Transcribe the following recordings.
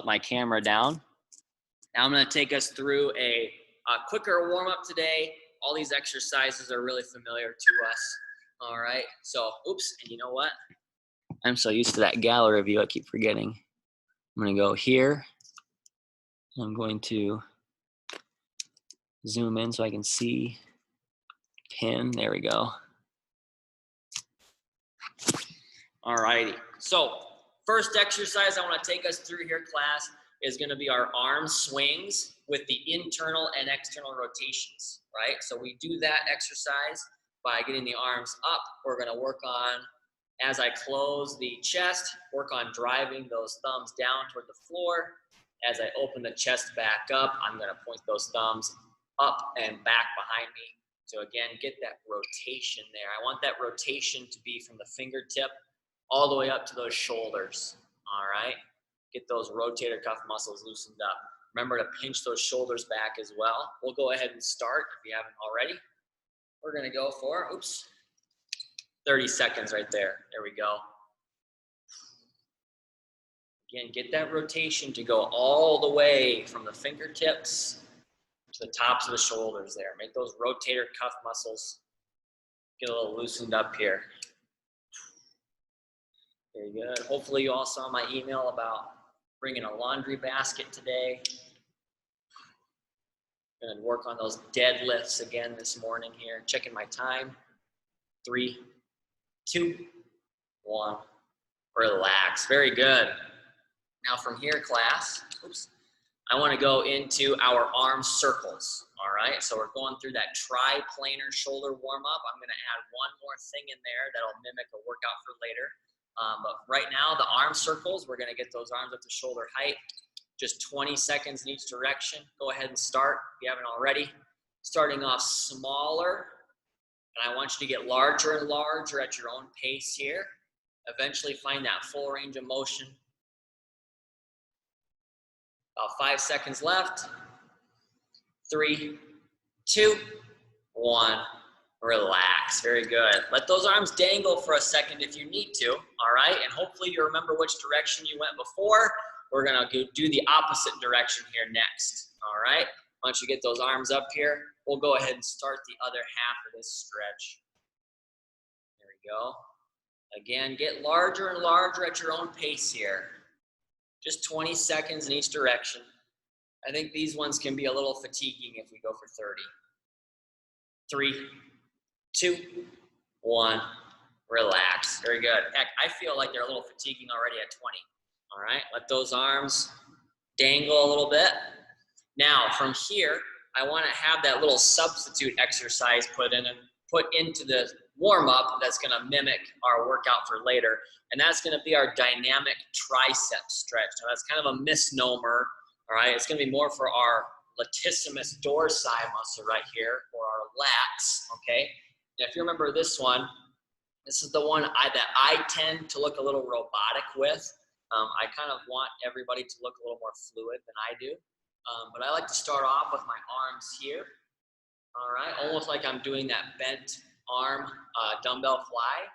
tilt my camera down. Now I'm going to take us through a quicker warm-up today. All these exercises are really familiar to us. All right, so, oops, and you know what? I'm so used to that gallery view, I keep forgetting. I'm going to go here. I'm going to zoom in so I can see pin. There we go. All righty, so first exercise I want to take us through here, class, is going to be our arm swings with the internal and external rotations, right? So we do that exercise by getting the arms up. We're going to work on, as I close the chest, work on driving those thumbs down toward the floor. As I open the chest back up, I'm going to point those thumbs up and back behind me. So again, get that rotation there. I want that rotation to be from the fingertip all the way up to those shoulders, all right? Get those rotator cuff muscles loosened up. Remember to pinch those shoulders back as well. We'll go ahead and start if you haven't already. We're gonna go for, 30 seconds right there. There we go. Again, get that rotation to go all the way from the fingertips to the tops of the shoulders there. Make those rotator cuff muscles get a little loosened up here. Very good. Hopefully you all saw my email about bringing a laundry basket today. Gonna work on those deadlifts again this morning here. Checking my time. 3, 2, 1. Relax. Very good. Now from here, class, I want to go into our arm circles. All right, so we're going through that triplanar shoulder warm-up. I'm going to add one more thing in there that'll mimic a workout for later. But right now, the arm circles, we're going to get those arms up to shoulder height. Just 20 seconds in each direction. Go ahead and start if you haven't already. Starting off smaller, and I want you to get larger and larger at your own pace here. Eventually find that full range of motion. About 5 seconds left. 3, 2, 1. Relax. Very good. Let those arms dangle for a second if you need to. All right. And hopefully you remember which direction you went before. We're going to do the opposite direction here next. All right. Once you get those arms up here, we'll go ahead and start the other half of this stretch. There we go. Again, get larger and larger at your own pace here. Just 20 seconds in each direction. I think these ones can be a little fatiguing if we go for 30. 3, 2, 1. Relax. Very good. Heck, I feel like they're a little fatiguing already at 20. All right, let those arms dangle a little bit. Now, from here, I want to have that little substitute exercise put into the warm-up that's going to mimic our workout for later, and that's going to be our dynamic tricep stretch. Now, that's kind of a misnomer, all right? It's going to be more for our latissimus dorsi muscle right here, or our lats, okay? Now, if you remember this one, this is the one that I tend to look a little robotic with. I kind of want everybody to look a little more fluid than I do. But I like to start off with my arms here. All right, almost like I'm doing that bent arm dumbbell fly.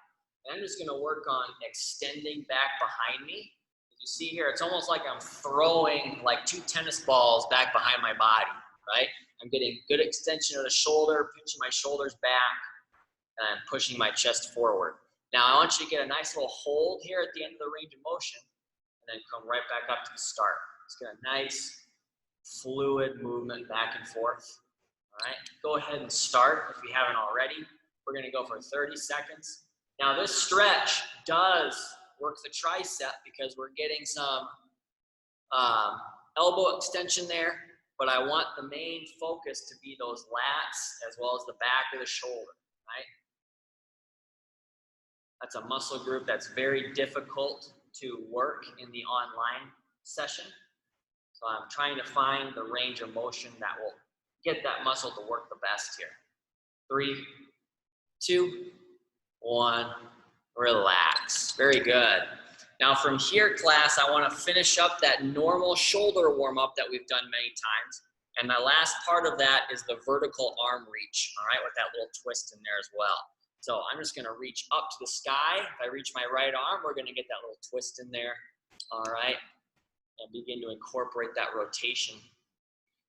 And I'm just gonna work on extending back behind me. As you see here, it's almost like I'm throwing like 2 tennis balls back behind my body, right? I'm getting good extension of the shoulder, pinching my shoulders back, and pushing my chest forward. Now I want you to get a nice little hold here at the end of the range of motion, and then come right back up to the start. Let's get a nice fluid movement back and forth. All right, go ahead and start if you haven't already. We're gonna go for 30 seconds. Now this stretch does work the tricep because we're getting some elbow extension there, but I want the main focus to be those lats as well as the back of the shoulder, right? That's a muscle group that's very difficult to work in the online session. So I'm trying to find the range of motion that will get that muscle to work the best here. 3, 2, 1, relax. Very good. Now from here, class, I want to finish up that normal shoulder warm-up that we've done many times. And the last part of that is the vertical arm reach, all right, with that little twist in there as well. So I'm just going to reach up to the sky. If I reach my right arm, we're going to get that little twist in there, all right? and begin to incorporate that rotation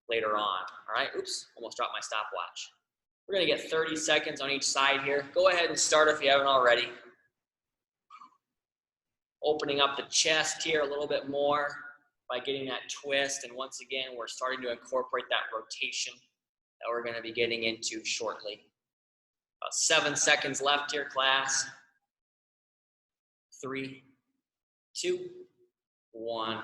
later on. All right, oops, almost dropped my stopwatch. We're gonna get 30 seconds on each side here. Go ahead and start if you haven't already. Opening up the chest here a little bit more by getting that twist. And once again, we're starting to incorporate that rotation that we're gonna be getting into shortly. About 7 seconds left here, class. 3, 2, 1,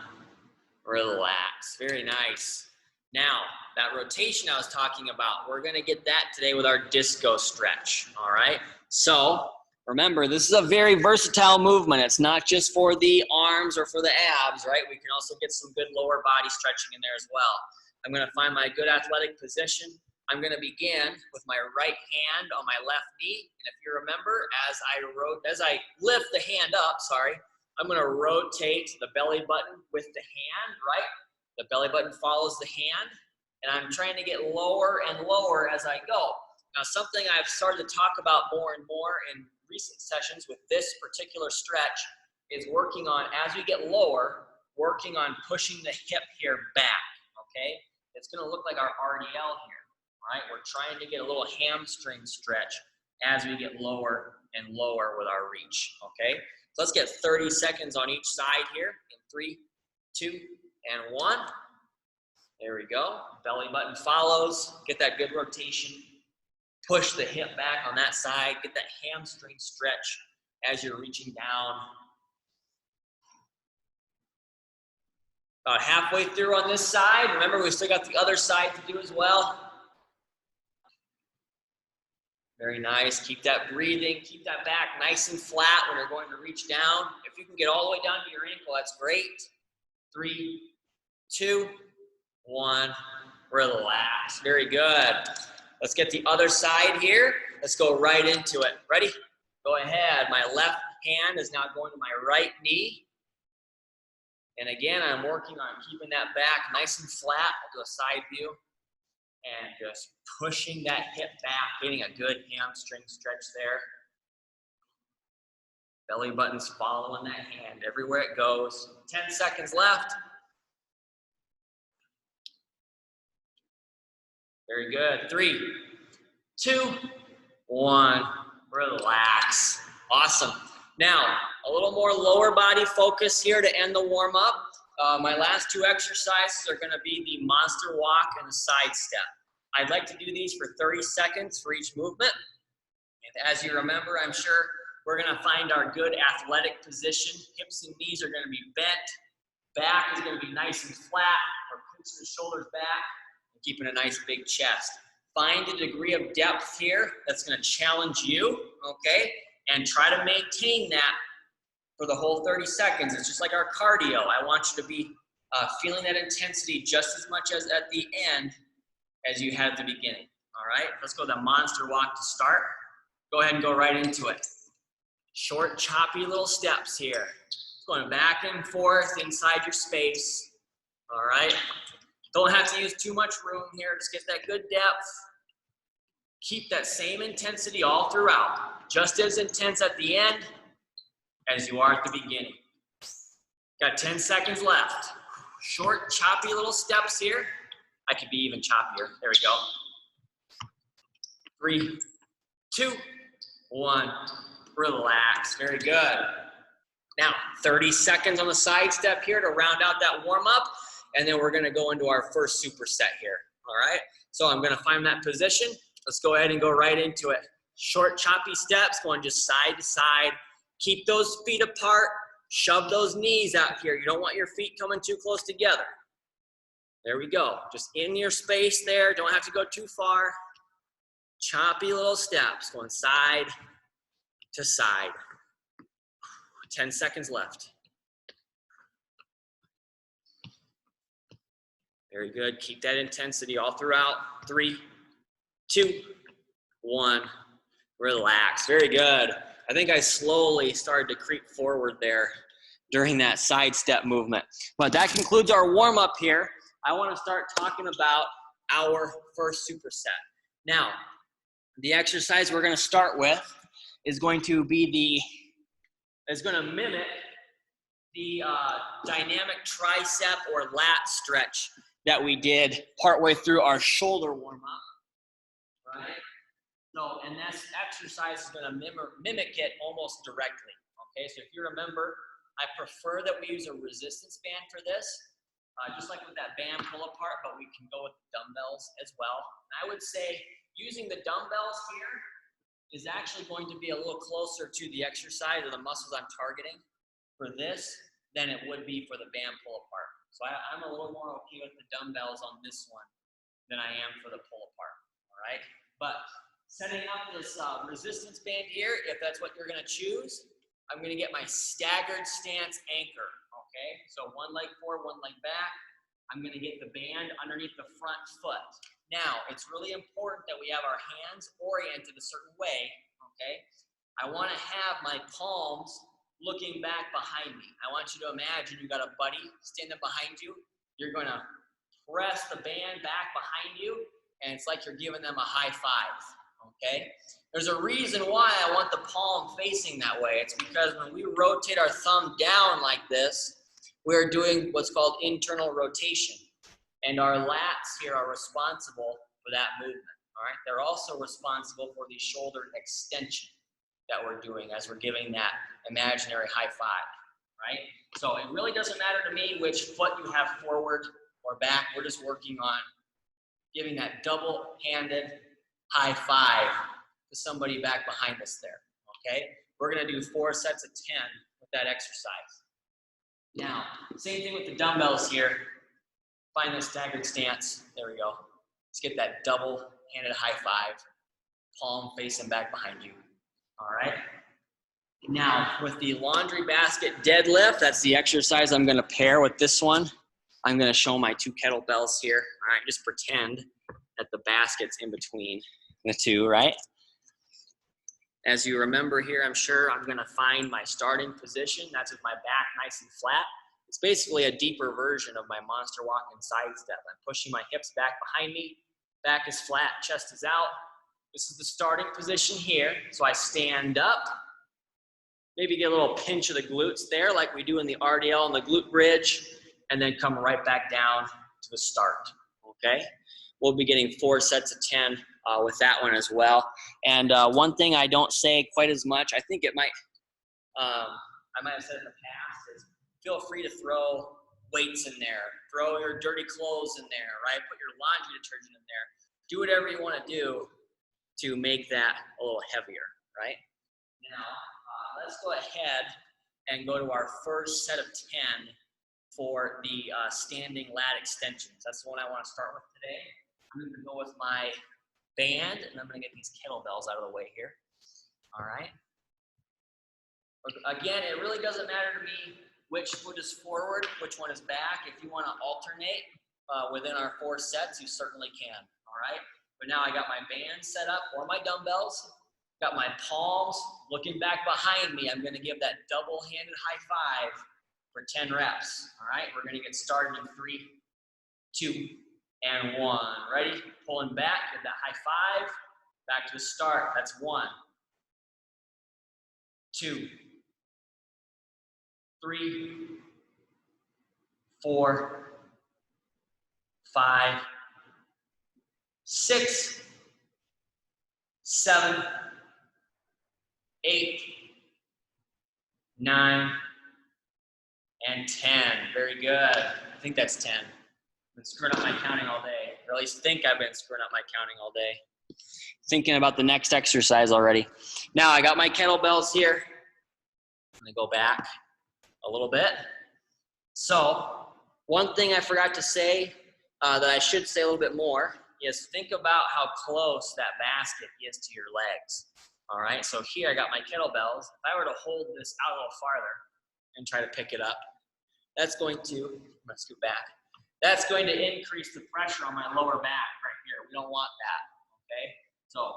relax. Very nice. Now, that rotation I was talking about, we're gonna get that today with our disco stretch, all right? So, remember, this is a very versatile movement. It's not just for the arms or for the abs, right? We can also get some good lower body stretching in there as well. I'm gonna find my good athletic position. I'm gonna begin with my right hand on my left knee. And if you remember, as I lift the hand up, I'm gonna rotate the belly button with the hand, right? The belly button follows the hand, and I'm trying to get lower and lower as I go. Now, something I've started to talk about more and more in recent sessions with this particular stretch is working on, as we get lower, working on pushing the hip here back, okay? It's gonna look like our RDL here, all right? We're trying to get a little hamstring stretch as we get lower and lower with our reach, okay? So let's get 30 seconds on each side here in 3, 2, and 1. There we go. Belly button follows. Get that good rotation. Push the hip back on that side. Get that hamstring stretch as you're reaching down. About halfway through on this side. Remember, we still got the other side to do as well. Very nice. Keep that breathing. Keep that back nice and flat when you're going to reach down. If you can get all the way down to your ankle, that's great. 3, 2, 1, relax. Very good. Let's get the other side here. Let's go right into it. Ready? Go ahead. My left hand is now going to my right knee. And again, I'm working on keeping that back nice and flat. I'll do a side view. And just pushing that hip back, getting a good hamstring stretch there. Belly button's following that hand everywhere it goes. 10 seconds left. Very good. 3, 2, 1. Relax. Awesome. Now, a little more lower body focus here to end the warm up. My last 2 exercises are going to be the monster walk and the side step. I'd like to do these for 30 seconds for each movement. And as you remember, I'm sure we're going to find our good athletic position. Hips and knees are going to be bent. Back is going to be nice and flat. We're pinching the shoulders back and keeping a nice big chest. Find a degree of depth here that's going to challenge you, okay? And try to maintain that for the whole 30 seconds. It's just like our cardio. I want you to be feeling that intensity just as much as at the end as you had at the beginning, all right? Let's go the monster walk to start. Go ahead and go right into it. Short, choppy little steps here. Going back and forth inside your space, all right? Don't have to use too much room here. Just get that good depth. Keep that same intensity all throughout. Just as intense at the end as you are at the beginning. Got 10 seconds left. Short, choppy little steps here. I could be even choppier. There we go. 3, 2, 1. Relax. Very good. Now, 30 seconds on the side step here to round out that warm up. And then we're going to go into our first superset here. All right. So I'm going to find that position. Let's go ahead and go right into it. Short, choppy steps going just side to side. Keep those feet apart. Shove those knees out here. You don't want your feet coming too close together. There we go. Just in your space there. Don't have to go too far. Choppy little steps going side to side. 10 seconds left. Very good. Keep that intensity all throughout. 3, 2, 1. Relax. Very good. I think I slowly started to creep forward there during that side step movement. But that concludes our warm up here. I want to start talking about our first superset. Now, the exercise we're going to start with is going to be it's going to mimic the dynamic tricep or lat stretch that we did partway through our shoulder warm-up, right? So, and this exercise is gonna mimic it almost directly, okay? So if you remember, I prefer that we use a resistance band for this, just like with that band pull apart, but we can go with dumbbells as well. And I would say using the dumbbells here is actually going to be a little closer to the exercise or the muscles I'm targeting for this than it would be for the band pull apart. So I'm a little more okay with the dumbbells on this one than I am for the pull apart, all right? But setting up this resistance band here, if that's what you're gonna choose, I'm gonna get my staggered stance anchor, okay? So one leg forward, one leg back. I'm gonna get the band underneath the front foot. Now, it's really important that we have our hands oriented a certain way, okay? I wanna have my palms looking back behind me. I want you to imagine you got a buddy standing behind you. You're gonna press the band back behind you, and it's like you're giving them a high five, okay? There's a reason why I want the palm facing that way. It's because when we rotate our thumb down like this, we're doing what's called internal rotation. And our lats here are responsible for that movement, all right? They're also responsible for the shoulder extension that we're doing as we're giving that imaginary high five, right? So it really doesn't matter to me which foot you have forward or back. We're just working on giving that double-handed high five to somebody back behind us there, okay? We're gonna do 4 sets of 10 with that exercise. Now, same thing with the dumbbells here. Find the staggered stance. There we go. Let's get that double-handed high five, palm facing back behind you, all right? Now, with the laundry basket deadlift, that's the exercise I'm gonna pair with this one. I'm gonna show my 2 kettlebells here, all right? Just pretend that the basket's in between the two, right? As you remember here, I'm sure I'm gonna find my starting position. That's with my back nice and flat. It's basically a deeper version of my monster walk and side step. I'm pushing my hips back behind me. Back is flat, chest is out. This is the starting position here. So I stand up, maybe get a little pinch of the glutes there like we do in the RDL and the glute bridge, and then come right back down to the start, okay? We'll be getting 4 sets of 10 with that one as well. And one thing I don't say quite as much, I think it might, I might have said in the past, is feel free to throw weights in there. Throw your dirty clothes in there, right? Put your laundry detergent in there. Do whatever you want to do to make that a little heavier, right? Now, let's go ahead and go to our first set of 10 for the standing lat extensions. That's the one I want to start with today. I'm going to go with my band, and I'm going to get these kettlebells out of the way here. All right. Again, it really doesn't matter to me which foot is forward, which one is back. If you want to alternate within our 4 sets, you certainly can. All right. But now I got my band set up or my dumbbells. Got my palms looking back behind me. I'm going to give that double-handed high five for 10 reps. All right. We're going to get started in 3, 2, and 1. Ready? Pulling back, get that high five. Back to the start. That's 1, 2, 3, 4, 5, 6, 7, 8, 9, and 10. Very good. I think that's 10. I've been screwing up my counting all day, or at least think I've been screwing up my counting all day. Thinking about the next exercise already. Now I got my kettlebells here. I'm gonna go back a little bit. So one thing I forgot to say that I should say a little bit more is think about how close that basket is to your legs. All right, so here I got my kettlebells. If I were to hold this out a little farther and try to pick it up, that's going to, I'm gonna scoot back. That's going to increase the pressure on my lower back right here. We don't want that, okay? So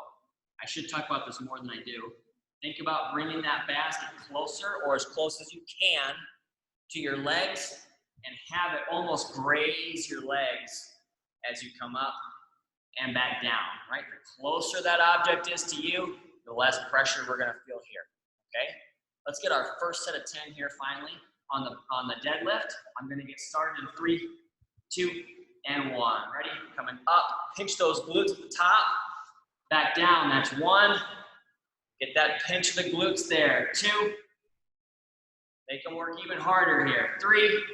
I should talk about this more than I do. Think about bringing that basket closer or as close as you can to your legs and have it almost graze your legs as you come up and back down, right? The closer that object is to you, the less pressure we're gonna feel here, okay? Let's get our first set of 10 here finally. on the deadlift. I'm gonna get started in 3, 2, and 1. Ready? Coming up, pinch those glutes at the top. Back down, that's 1. Get that pinch of the glutes there. 2. They can work even harder here. 3,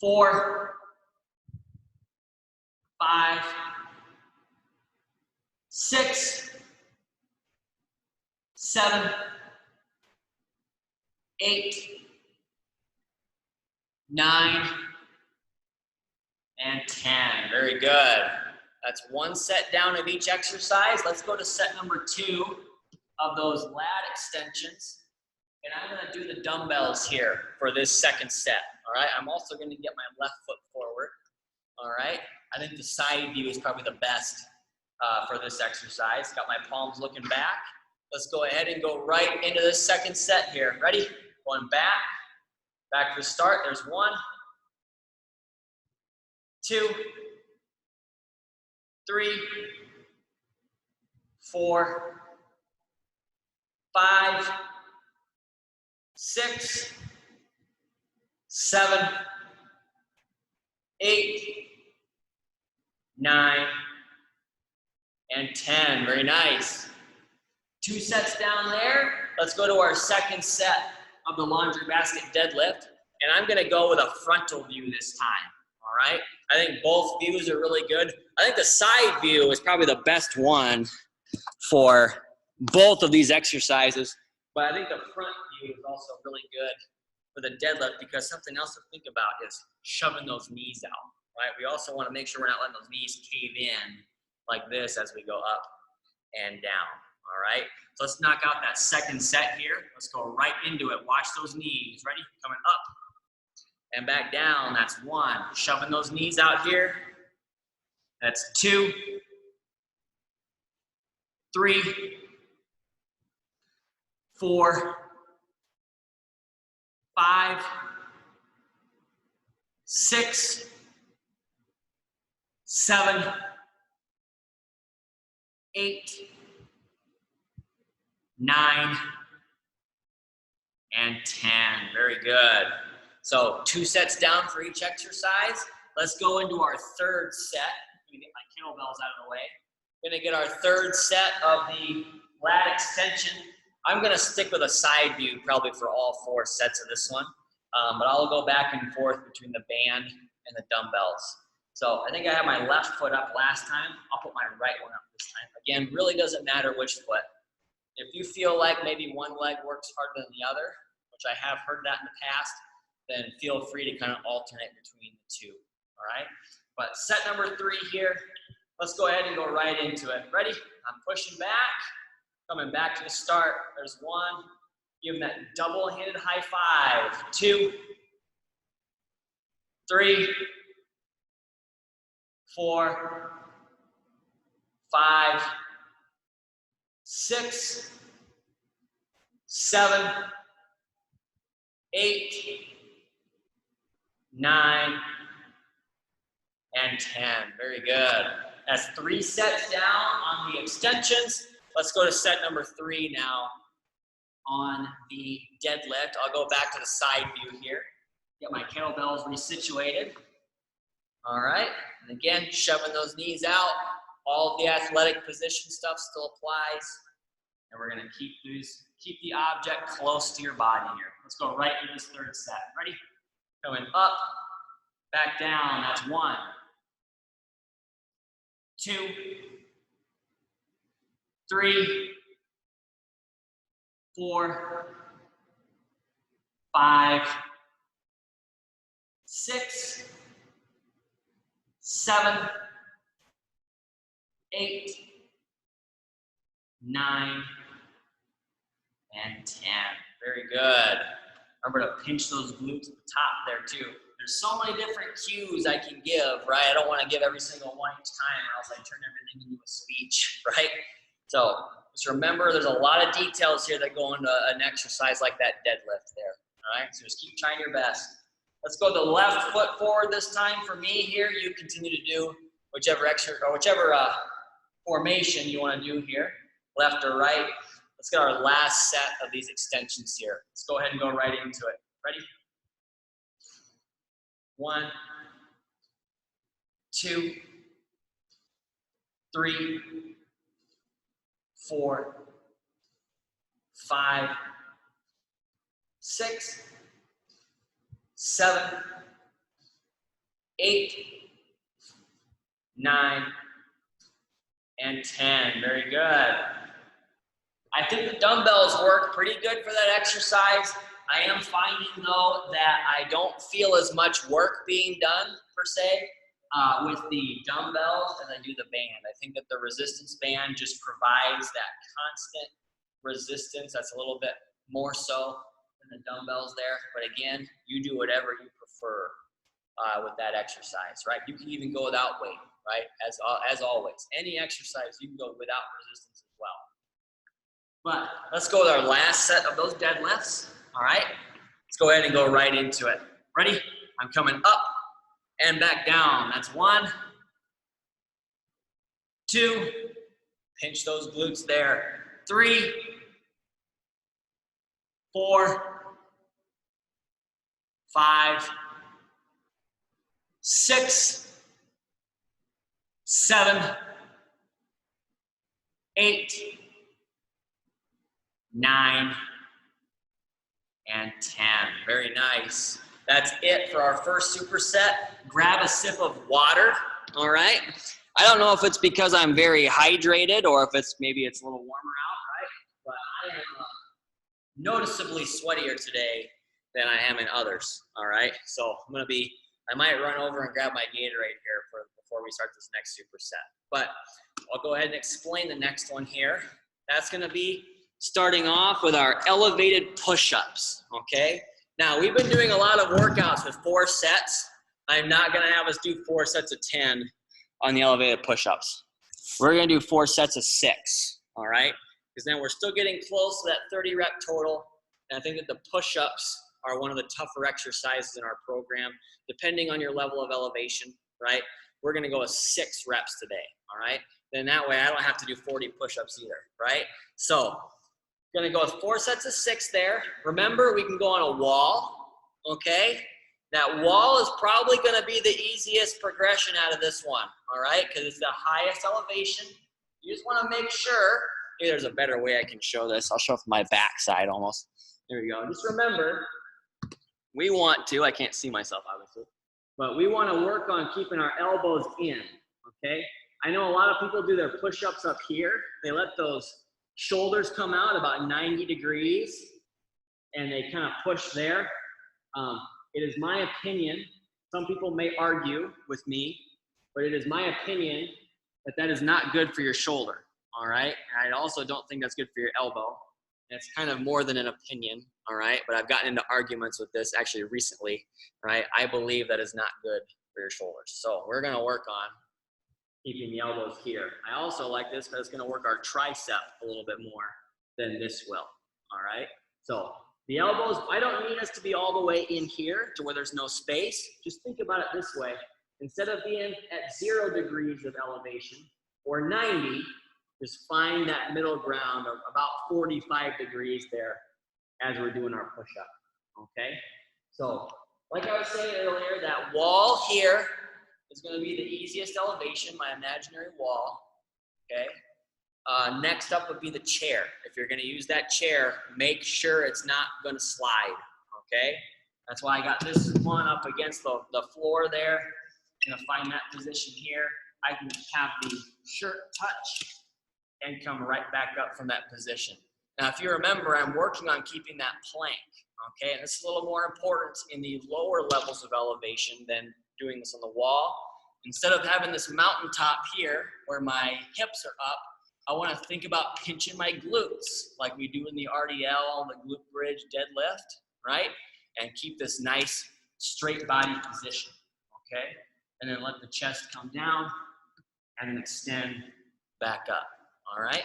4, 5, 6, 7, 8, 9, and 10. Very good. That's 1 set down of each exercise. Let's go to set number 2 of those lat extensions. And I'm gonna do the dumbbells here for this second set, all right? I'm also gonna get my left foot forward, all right? I think the side view is probably the best for this exercise. Got my palms looking back. Let's go ahead and go right into this second set here. Ready? Going back to the start. There's 1, 2, 3, 4, 5, 6, 7, 8, 9, and 10. Very nice. 2 sets down there. Let's go to our second set of the laundry basket deadlift. And I'm gonna go with a frontal view this time, all right? I think both views are really good. I think the side view is probably the best one for both of these exercises, but I think the front view is also really good for the deadlift because something else to think about is shoving those knees out, right? We also wanna make sure we're not letting those knees cave in like this as we go up and down, all right? So let's knock out that second set here. Let's go right into it. Watch those knees. Ready? Coming up and back down. That's 1. Shoving those knees out here. That's 2, 3, 4, 5, 6, 7, 8, 9, and 10. Very good. So 2 sets down for each exercise. Let's go into our third set. Let me get my kettlebells out of the way. We're gonna get our third set of the lat extension. I'm gonna stick with a side view probably for all 4 sets of this one, but I'll go back and forth between the band and the dumbbells. So I think I had my left foot up last time. I'll put my right one up this time. Again, really doesn't matter which foot. If you feel like maybe one leg works harder than the other, which I have heard that in the past, then feel free to kind of alternate between the 2, all right? But set number 3 here, let's go ahead and go right into it. Ready? I'm pushing back, coming back to the start. There's 1, give them that double-handed high 5. 2, 3, 4, 5, 6, 7, 8, 9, and 10. Very good. That's 3 sets down on the extensions. Let's go to set number 3 now on the deadlift. I'll go back to the side view here. Get my kettlebells resituated. All right. And again, shoving those knees out. All the athletic position stuff still applies. And we're gonna keep the object close to your body here. Let's go right into this third set. Ready? Going up, back down. That's 1, 2, 3, 4, 5, 6, 7, 8, 9, and 10. Very good. Remember to pinch those glutes at the top there too. There's so many different cues I can give, right? I don't want to give every single one each time or else I turn everything into a speech, right? So just remember there's a lot of details here that go into an exercise like that deadlift there, all right? So just keep trying your best. Let's go the left foot forward this time. For me here, you continue to do whichever formation you want to do here, left or right. Let's get our last set of these extensions here. Let's go ahead and go right into it. Ready? 1, 2, 3, 4, 5, 6, 7, 8, 9, and 10. Very good. I think the dumbbells work pretty good for that exercise. I am finding though that I don't feel as much work being done per se with the dumbbells as I do the band. I think that the resistance band just provides that constant resistance that's a little bit more so than the dumbbells there. But again, you do whatever you prefer with that exercise, right? You can even go without weight, right? As always, any exercise you can go without resistance as well. But let's go with our last set of those deadlifts, all right? Let's go ahead and go right into it. Ready? I'm coming up and back down. That's 1, 2, pinch those glutes there. 3, 4, 5, 6, 7, 8, 9, and 10. Very nice. That's it for our first superset. Grab a sip of water, all right? I don't know if it's because I'm very hydrated or if maybe it's a little warmer out, right? But I am noticeably sweatier today than I am in others, all right? So I might run over and grab my Gatorade here before we start this next superset. But I'll go ahead and explain the next one here. That's gonna be starting off with our elevated push-ups, okay? Now, we've been doing a lot of workouts with 4 sets. I'm not gonna have us do 4 sets of 10 on the elevated push-ups. We're gonna do 4 sets of 6, all right? Because then we're still getting close to that 30 rep total. And I think that the push-ups are one of the tougher exercises in our program, depending on your level of elevation, right? We're gonna go with 6 reps today, all right? Then that way I don't have to do 40 push-ups either, right? So, gonna go with 4 sets of 6 there. Remember, we can go on a wall, okay? That wall is probably gonna be the easiest progression out of this one, all right? Because it's the highest elevation. You just wanna make sure, maybe there's a better way I can show this. I'll show it from my backside almost. There we go. Just remember, we want to, I can't see myself obviously, but we wanna work on keeping our elbows in, okay? I know a lot of people do their push-ups up here. They let those shoulders come out about 90 degrees and they kind of push there. It is my opinion, some people may argue with me, but it is my opinion that is not good for your shoulder, all right? And I also don't think that's good for your elbow. And it's kind of more than an opinion, all right? But I've gotten into arguments with this actually recently, right? I believe that is not good for your shoulders. So we're gonna work on keeping the elbows here. I also like this because it's gonna work our tricep a little bit more than this will, all right? So the elbows, I don't need us to be all the way in here to where there's no space. Just think about it this way. Instead of being at 0 degrees of elevation or 90, just find that middle ground of about 45 degrees there as we're doing our push-up, okay? So like I was saying earlier, that wall here is going to be the easiest elevation, my imaginary wall, okay? Next up would be the chair. If you're going to use that chair, make sure it's not going to slide, okay? That's why I got this one up against the floor there. I'm going to find that position here. I can have the shirt touch and come right back up from that position. Now, if you remember, I'm working on keeping that plank, okay? And this is a little more important in the lower levels of elevation than doing this on the wall. Instead of having this mountaintop here where my hips are up, I want to think about pinching my glutes like we do in the RDL, the glute bridge deadlift, right? And keep this nice straight body position, okay? And then let the chest come down and then extend back up, all right?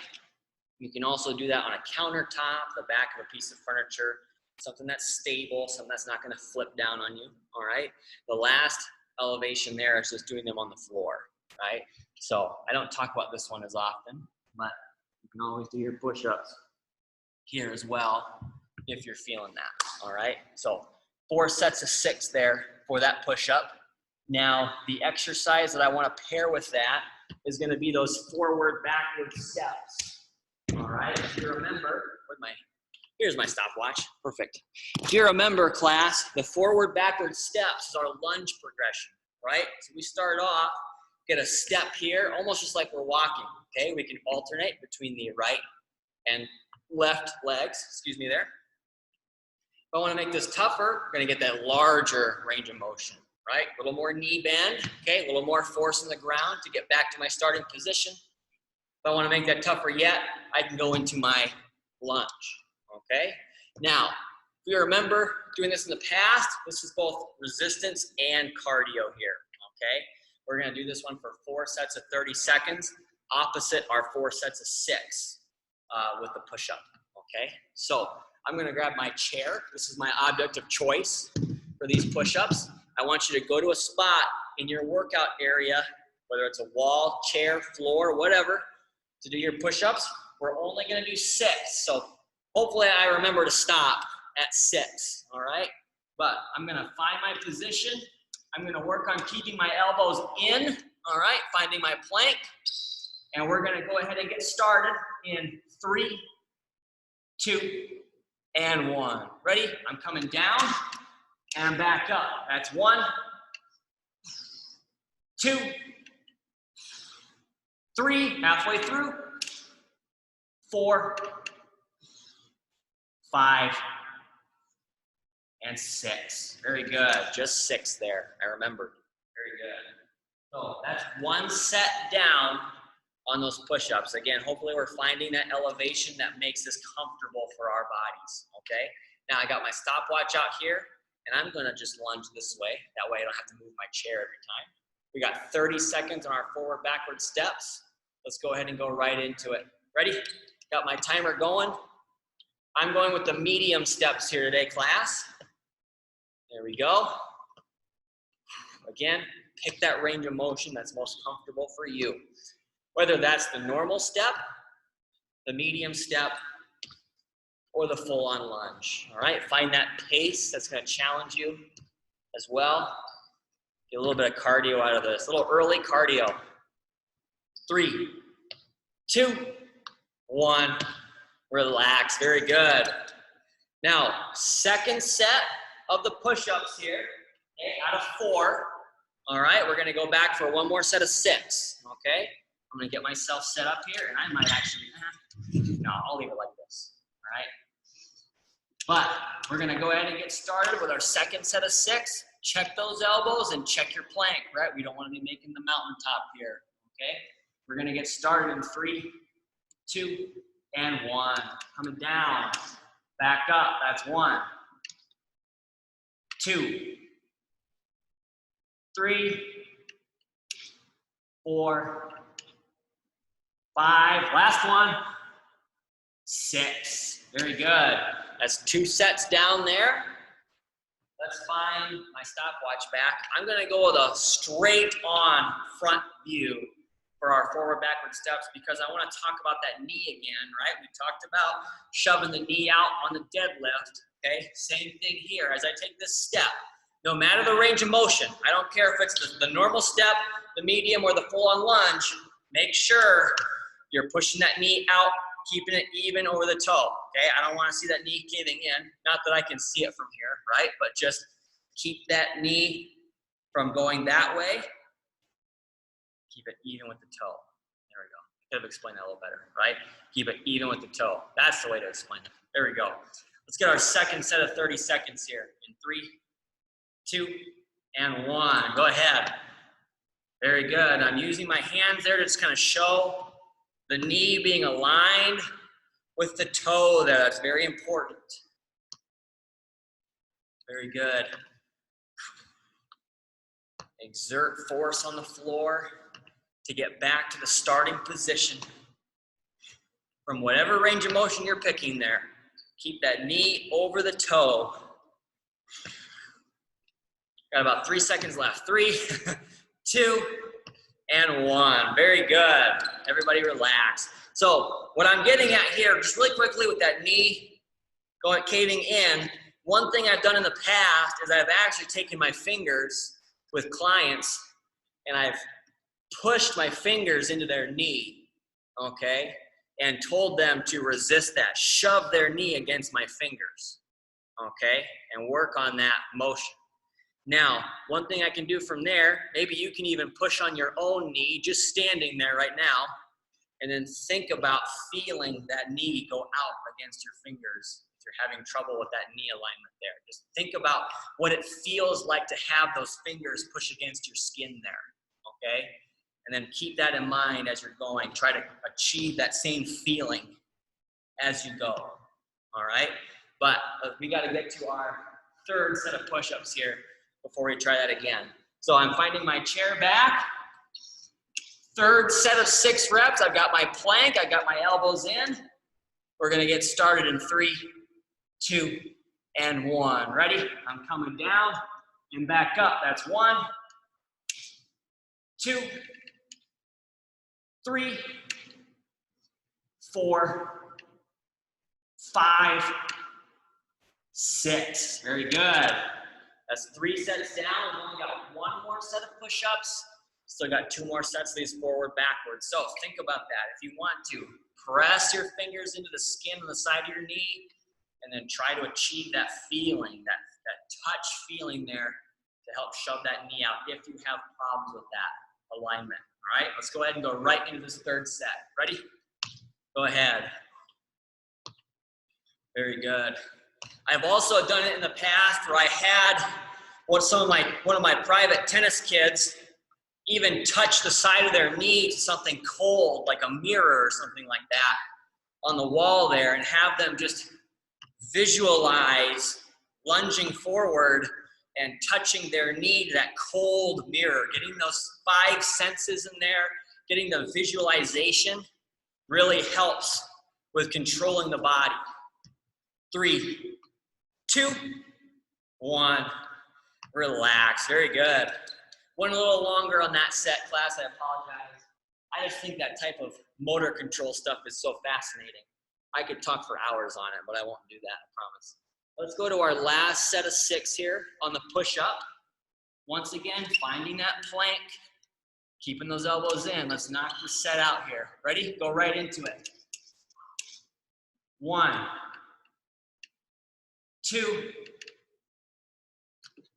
You can also do that on a countertop, the back of a piece of furniture, something that's stable, something that's not going to flip down on you, all right? The last elevation there is just doing them on the floor, right? So I don't talk about this one as often, but you can always do your push-ups here as well if you're feeling that, all right? So 4 sets of 6 there for that push-up. Now, the exercise that I want to pair with that is going to be those forward, backward steps, all right? If you remember, here's my stopwatch, perfect. If you remember, class, the forward, backward steps is our lunge progression, right? So we start off, get a step here, almost just like we're walking, okay? We can alternate between the right and left legs, excuse me there. If I want to make this tougher, we're going to get that larger range of motion, right? A little more knee bend, okay? A little more force in the ground to get back to my starting position. If I want to make that tougher yet, I can go into my lunge, okay? Now, if you remember doing this in the past, this is both resistance and cardio here, okay? We're going to do this one for 4 sets of 30 seconds, opposite our 4 sets of 6 with the push-up, okay? So I'm going to grab my chair. This is my object of choice for these push-ups. I want you to go to a spot in your workout area, whether it's a wall, chair, floor, whatever, to do your push-ups. We're only going to do 6, so hopefully I remember to stop at 6, all right? But I'm going to find my position. I'm going to work on keeping my elbows in, all right, finding my plank. And we're going to go ahead and get started in 3, 2, and 1. Ready? I'm coming down and back up. That's 1, 2, 3, halfway through, 4, 5, and 6. Very good. Just 6 there. I remembered. Very good. So that's 1 set down on those push-ups. Again, hopefully we're finding that elevation that makes this comfortable for our bodies, okay? Now I got my stopwatch out here, and I'm gonna just lunge this way. That way I don't have to move my chair every time. We got 30 seconds on our forward, backward steps. Let's go ahead and go right into it. Ready? Got my timer going. I'm going with the medium steps here today, class. There we go. Again, pick that range of motion that's most comfortable for you. Whether that's the normal step, the medium step, or the full-on lunge, all right? Find that pace that's gonna challenge you as well. Get a little bit of cardio out of this, a little early cardio. 3, 2, 1, relax, very good. Now, second set of the push-ups here, okay, out of 4, all right? We're gonna go back for 1 more set of 6, okay? I'm gonna get myself set up here, and I might actually, no, I'll leave it like this, all right? But we're gonna go ahead and get started with our second set of 6. Check those elbows and check your plank, right? We don't wanna be making the mountaintop here, okay? We're gonna get started in 3, 2, and 1. Coming down, back up, that's 1, 2, 3, 4, 5, last one, 6. Very good. That's 2 sets down there. Let's find my stopwatch back. I'm gonna go with a straight on front view for our forward backward steps because I wanna talk about that knee again, right? We talked about shoving the knee out on the deadlift, okay? Same thing here. As I take this step, no matter the range of motion, I don't care if it's the normal step, the medium, or the full-on lunge, make sure you're pushing that knee out, keeping it even over the toe, okay? I don't want to see that knee caving in. Not that I can see it from here, right? But just keep that knee from going that way. Keep it even with the toe. There we go. I could have explained that a little better, right? Keep it even with the toe. That's the way to explain it. There we go. Let's get our second set of 30 seconds here. In 3, 2, and 1. Go ahead. Very good. I'm using my hands there to just kind of show the knee being aligned with the toe there. That's very important. Very good. Exert force on the floor to get back to the starting position. From whatever range of motion you're picking there, keep that knee over the toe. Got about 3 seconds left. 3, 2, and 1. Very good. Everybody relax. So what I'm getting at here, just really quickly with that knee going caving in, one thing I've done in the past is I've actually taken my fingers with clients and I've pushed my fingers into their knee, okay, and told them to resist that, shove their knee against my fingers, okay, and work on that motion. Now, one thing I can do from there, maybe you can even push on your own knee, just standing there right now, and then think about feeling that knee go out against your fingers if you're having trouble with that knee alignment there. Just think about what it feels like to have those fingers push against your skin there, okay? And then keep that in mind as you're going. Try to achieve that same feeling as you go, all right? But we got to get to our third set of push-ups here before we try that again. So I'm finding my chair back. Third set of 6 reps. I've got my plank. I've got my elbows in. We're going to get started in 3, 2, and 1. Ready? I'm coming down and back up. That's 1, 2, 3, 4, 5, 6. Very good. That's 3 sets down. We've only got 1 more set of push-ups. Still got 2 more sets of these forward, backwards. So think about that. If you want to, press your fingers into the skin on the side of your knee and then try to achieve that feeling, that touch feeling there to help shove that knee out if you have problems with that alignment. All right, let's go ahead and go right into this third set. Ready? Go ahead. Very good. I've also done it in the past where I had one of my private tennis kids even touch the side of their knee to something cold, like a mirror or something like that, on the wall there, and have them just visualize lunging forward and touching their knee to that cold mirror, getting those 5 senses in there, getting the visualization really helps with controlling the body. 3, 2, 1, relax. Very good. Went a little longer on that set, class. I apologize. I just think that type of motor control stuff is so fascinating. I could talk for hours on it, but I won't do that, I promise. Let's go to our last set of 6 here on the push-up. Once again, finding that plank, keeping those elbows in. Let's knock this set out here. Ready? Go right into it. 1, 2,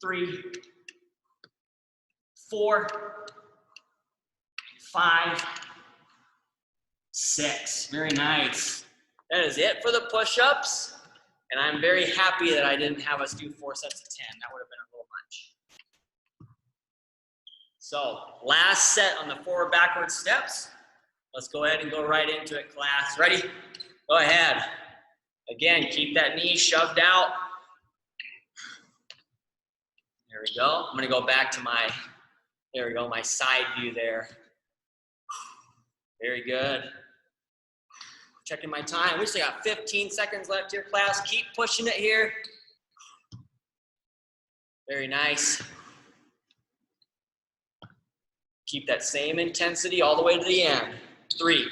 3, 4, 5, 6. Very nice. That is it for the push-ups. And I'm very happy that I didn't have us do 4 sets of 10. That would have been a little much. So last set on the forward backward steps. Let's go ahead and go right into it, class. Ready? Go ahead. Again, keep that knee shoved out. There we go. I'm going to go back to my, there we go, my side view there. Very good. Checking my time. We still got 15 seconds left here, class. Keep pushing it here. Very nice. Keep that same intensity all the way to the end. 3,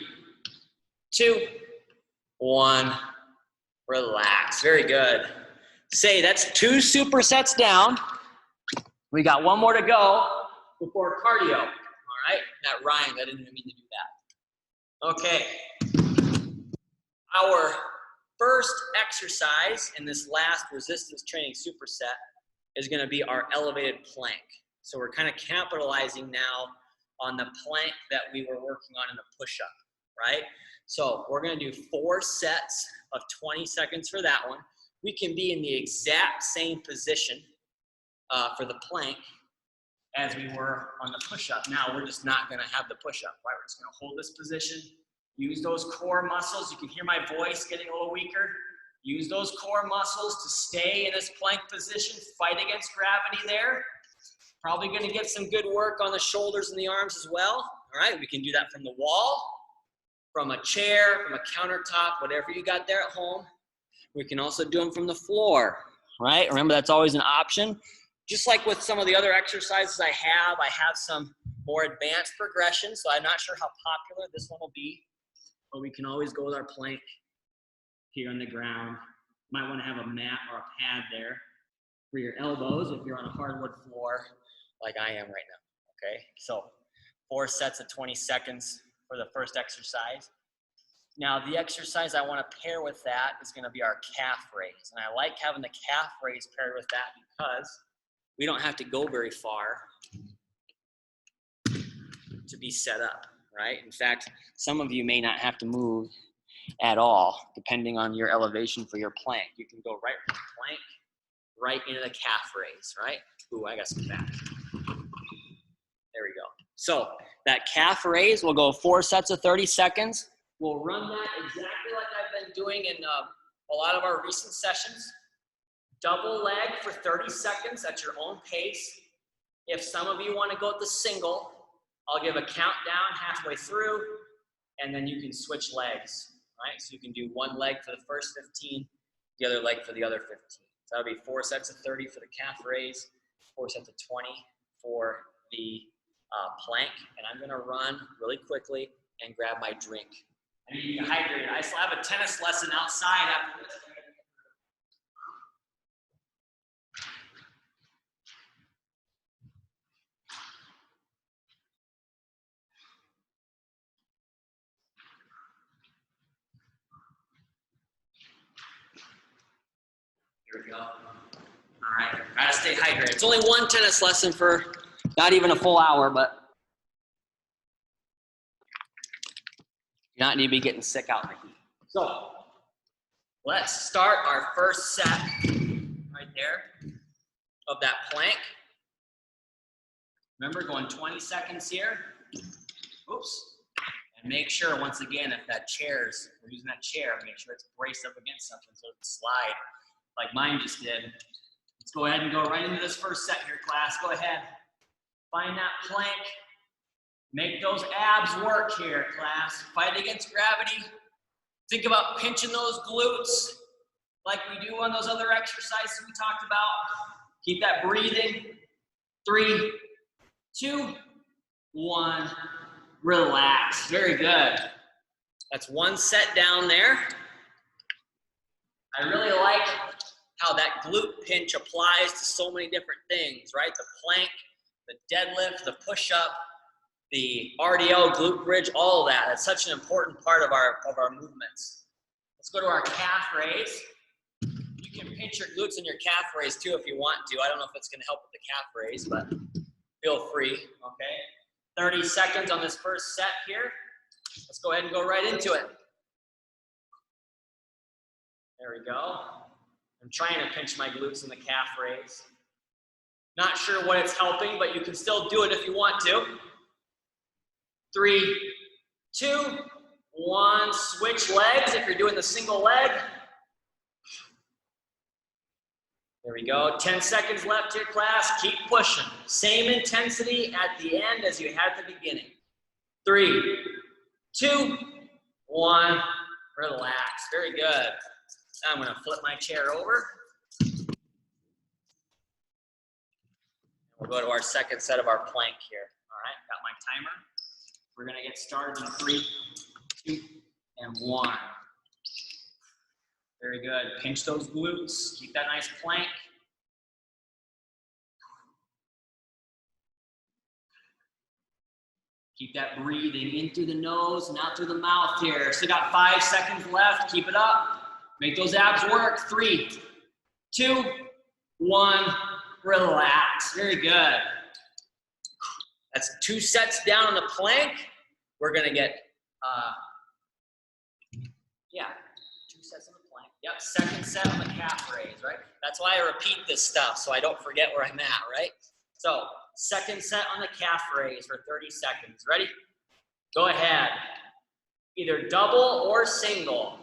2, 1. Relax. Very good. Say that's 2 supersets down. We got 1 more to go before cardio. All right? That rhymed. I didn't even mean to do that. Okay. Our first exercise in this last resistance training superset is going to be our elevated plank. So we're kind of capitalizing now on the plank that we were working on in the push-up, right? So we're going to do 4 sets of 20 seconds for that one. We can be in the exact same position for the plank as we were on the push-up. Now we're just not going to have the push-up, right? We're just going to hold this position. Use those core muscles. You can hear my voice getting a little weaker. Use those core muscles to stay in this plank position. Fight against gravity there. Probably going to get some good work on the shoulders and the arms as well. All right, we can do that from the wall, from a chair, from a countertop, whatever you got there at home. We can also do them from the floor, right? Remember, that's always an option. Just like with some of the other exercises I have some more advanced progressions, so I'm not sure how popular this one will be. But we can always go with our plank here on the ground. Might want to have a mat or a pad there for your elbows if you're on a hardwood floor like I am right now, okay? So 4 sets of 20 seconds for the first exercise. Now the exercise I want to pair with that is going to be our calf raise. And I like having the calf raise paired with that because we don't have to go very far to be set up, right? In fact, some of you may not have to move at all, depending on your elevation for your plank. You can go right from the plank right into the calf raise, right? Ooh, I got some fat. There we go. So that calf raise will go 4 sets of 30 seconds. We'll run that exactly like I've been doing in a lot of our recent sessions. Double leg for 30 seconds at your own pace. If some of you want to go with the single, I'll give a countdown halfway through, and then you can switch legs, right? So you can do one leg for the first 15, the other leg for the other 15. So that'll be 4 sets of 30 for the calf raise, 4 sets of 20 for the plank. And I'm gonna run really quickly and grab my drink. I need to get hydrated. I still have a tennis lesson outside after this. Here we go. All right, gotta stay hydrated. It's only one tennis lesson for not even a full hour, but you not need to be getting sick out in the heat. So let's start our first set right there of that plank. Remember, going 20 seconds here. Oops. And make sure, once again, if that chair's, we're using that chair, make sure it's braced up against something so it can slide like mine just did. Let's go ahead and go right into this first set here, class. Go ahead. Find that plank. Make those abs work here, class. Fight against gravity. Think about pinching those glutes like we do on those other exercises we talked about. Keep that breathing. 3, 2, 1. Relax. Very good. That's one set down there. I really like how that glute pinch applies to so many different things, right? The plank, the deadlift, the push-up, the RDL, glute bridge, all of that. That's such an important part of our movements. Let's go to our calf raise. You can pinch your glutes in your calf raise too if you want to. I don't know if it's gonna help with the calf raise, but feel free, okay? 30 seconds on this first set here. Let's go ahead and go right into it. There we go. I'm trying to pinch my glutes in the calf raise. Not sure what it's helping, but you can still do it if you want to. 3, 2, 1. Switch legs if you're doing the single leg. There we go. 10 seconds left here, class. Keep pushing. Same intensity at the end as you had at the beginning. 3, 2, 1. Relax. Very good. I'm going to flip my chair over. We'll go to our second set of our plank here. All right, got my timer. We're going to get started in 3, 2, and 1. Very good. Pinch those glutes. Keep that nice plank. Keep that breathing in through the nose and out through the mouth here. Still got 5 seconds left. Keep it up. Make those abs work. 3, 2, 1. Relax. Very good. That's 2 sets down on the plank. We're going to get, 2 sets on the plank. Yep, second set on the calf raise, right? That's why I repeat this stuff, so I don't forget where I'm at, right? So, second set on the calf raise for 30 seconds. Ready? Go ahead. Either double or single.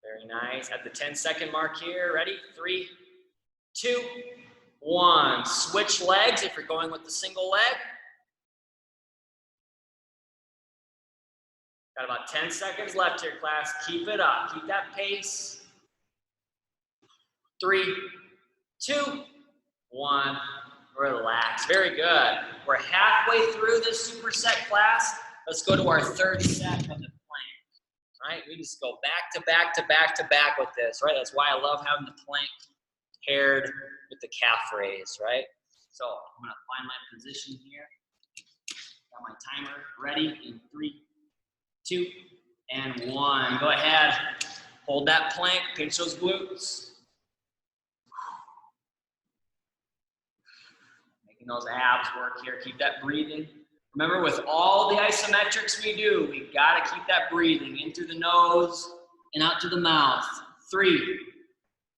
Very nice. At the 10-second mark here. Ready? 3, 2, 1. Switch legs if you're going with the single leg. Got about 10 seconds left here, class. Keep it up. Keep that pace. 3, 2, 1. relax. Very good. We're halfway through this superset class. Let's go to our third set of the plank. Right? We just go back to back to back to back with this, right? That's why I love having the plank paired with the calf raise, right? So I'm gonna find my position here. Got my timer ready in 3, 2, and 1. Go ahead. Hold that plank, pinch those glutes. Making those abs work here. Keep that breathing. Remember, with all the isometrics we do, we gotta keep that breathing in through the nose and out through the mouth. 3,